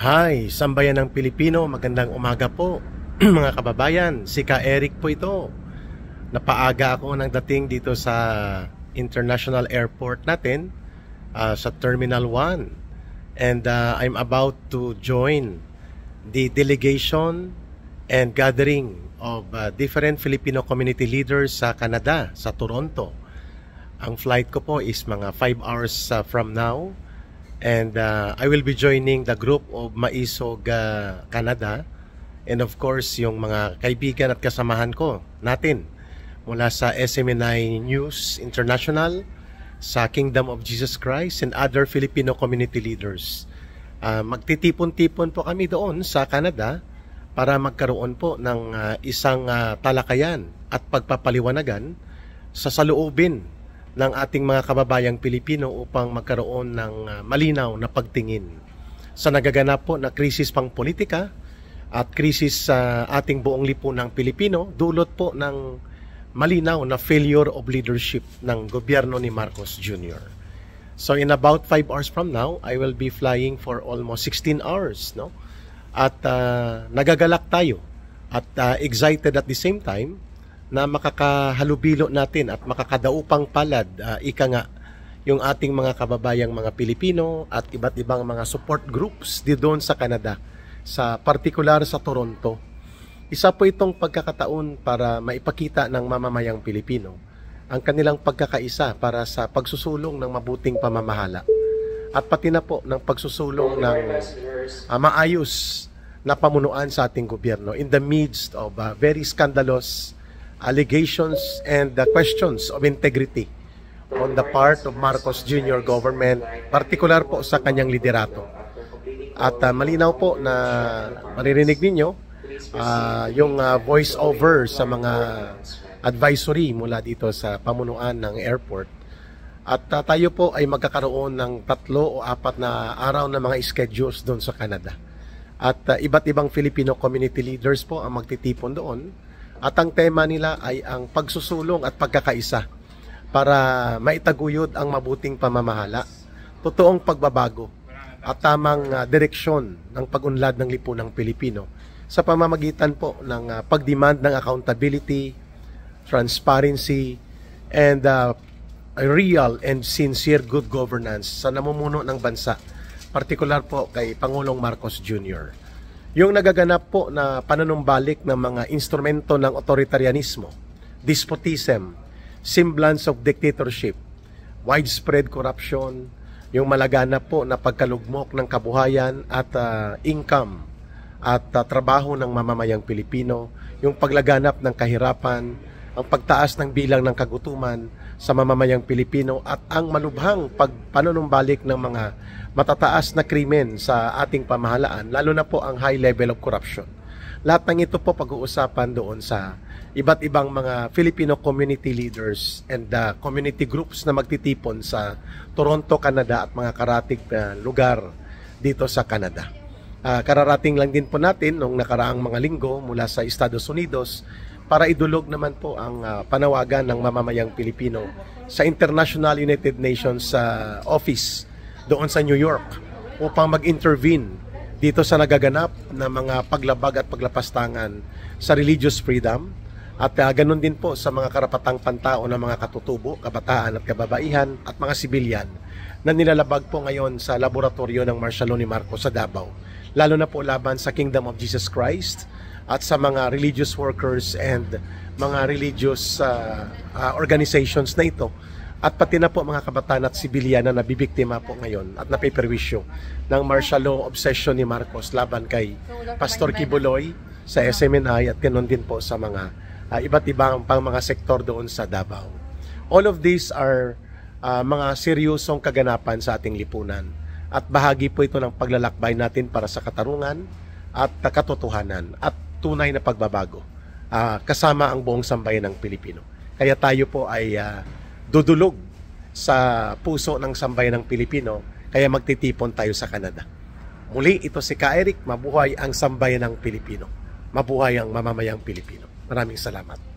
Hi, sambayan ng Pilipino, magandang umaga po mga kababayan. Si Ka Eric po ito. Napaaga ako ng dating dito sa International Airport natin, sa Terminal 1. And I'm about to join the delegation and gathering of different Filipino community leaders sa Canada, sa Toronto. Ang flight ko po is mga 5 hours from now. And I will be joining the group of Maisog Canada, and of course yung mga kaibigan at kasamahan ko natin mula sa SMNI News International, sa Kingdom of Jesus Christ, and other Filipino community leaders. Magtitipon-tipon po kami doon sa Canada para magkaroon po ng isang talakayan at pagpapaliwanagan sa saloobin ng ating mga kababayang Pilipino upang magkaroon ng malinaw na pagtingin sa nagaganap po na krisis pang politika at krisis sa ating buong lipunang Pilipino, dulot po ng malinaw na failure of leadership ng gobyerno ni Marcos Jr. So in about 5 hours from now, I will be flying for almost 16 hours, no? At nagagalak tayo at excited at the same time na makakahalubilo natin at makakadaupang palad, ika nga, yung ating mga kababayang mga Pilipino at iba't ibang mga support groups di doon sa Canada, sa partikular sa Toronto. Isa po itong pagkakataon para maipakita ng mamamayang Pilipino ang kanilang pagkakaisa para sa pagsusulong ng mabuting pamamahala at pati na po ng pagsusulong ng maayos na pamunuan sa ating gobyerno in the midst of very scandalous allegations and the questions of integrity on the part of Marcos Jr. government, partikular po sa kanyang liderato. At malinaw po na maririnig ninyo yung voice over sa mga advisory mula dito sa pamunuan ng airport. At tayo po ay magkakaroon ng 3 o 4 na araw na mga schedules doon sa Canada. At iba't ibang Filipino community leaders po ang magtitipon doon. At ang tema nila ay ang pagsusulong at pagkakaisa para maitaguyod ang mabuting pamamahala, totoong pagbabago at tamang direksyon ng pag-unlad ng lipunang Pilipino sa pamamagitan po ng pagdemand ng accountability, transparency, and real and sincere good governance sa namumuno ng bansa, partikular po kay Pangulong Marcos Jr. Yung nagaganap po na panunumbalik ng mga instrumento ng authoritarianismo, despotism, semblance of dictatorship, widespread corruption, yung malaganap po na pagkalugmok ng kabuhayan at income at trabaho ng mamamayang Pilipino, yung paglaganap ng kahirapan, ang pagtaas ng bilang ng kagutuman sa mamamayang Pilipino at ang malubhang panunumbalik ng mga matataas na krimen sa ating pamahalaan, lalo na po ang high level of corruption. Lahat ng ito po pag-uusapan doon sa iba't ibang mga Filipino community leaders and community groups na magtitipon sa Toronto, Canada at mga karatig na lugar dito sa Canada. Kararating lang din po natin nung nakaraang mga linggo mula sa Estados Unidos para idulog naman po ang panawagan ng mamamayang Pilipino sa International United Nations Office doon sa New York upang mag-intervene dito sa nagaganap na mga paglabag at paglapastangan sa religious freedom at ganun din po sa mga karapatang pantao ng mga katutubo, kabataan at kababaihan at mga sibilyan na nilalabag po ngayon sa laboratorio ng Marshalo ni Marcos sa Davao, lalo na po laban sa Kingdom of Jesus Christ at sa mga religious workers and mga religious organizations na ito, at pati na po mga kabataan at sibilyan na nabibiktima po ngayon at napiperwisyo ng martial law obsession ni Marcos laban kay Pastor Kibuloy sa SMNI at ganoon din po sa mga iba't ibang pang mga sektor doon sa Davao. All of these are mga seryosong kaganapan sa ating lipunan at bahagi po ito ng paglalakbay natin para sa katarungan at katotohanan at tunay na pagbabago kasama ang buong sambayan ng Pilipino. Kaya tayo po ay dudulog sa puso ng sambayan ng Pilipino, kaya magtitipon tayo sa Canada. Muli, ito si Ka Eric, mabuhay ang sambayan ng Pilipino. Mabuhay ang mamamayang Pilipino. Maraming salamat.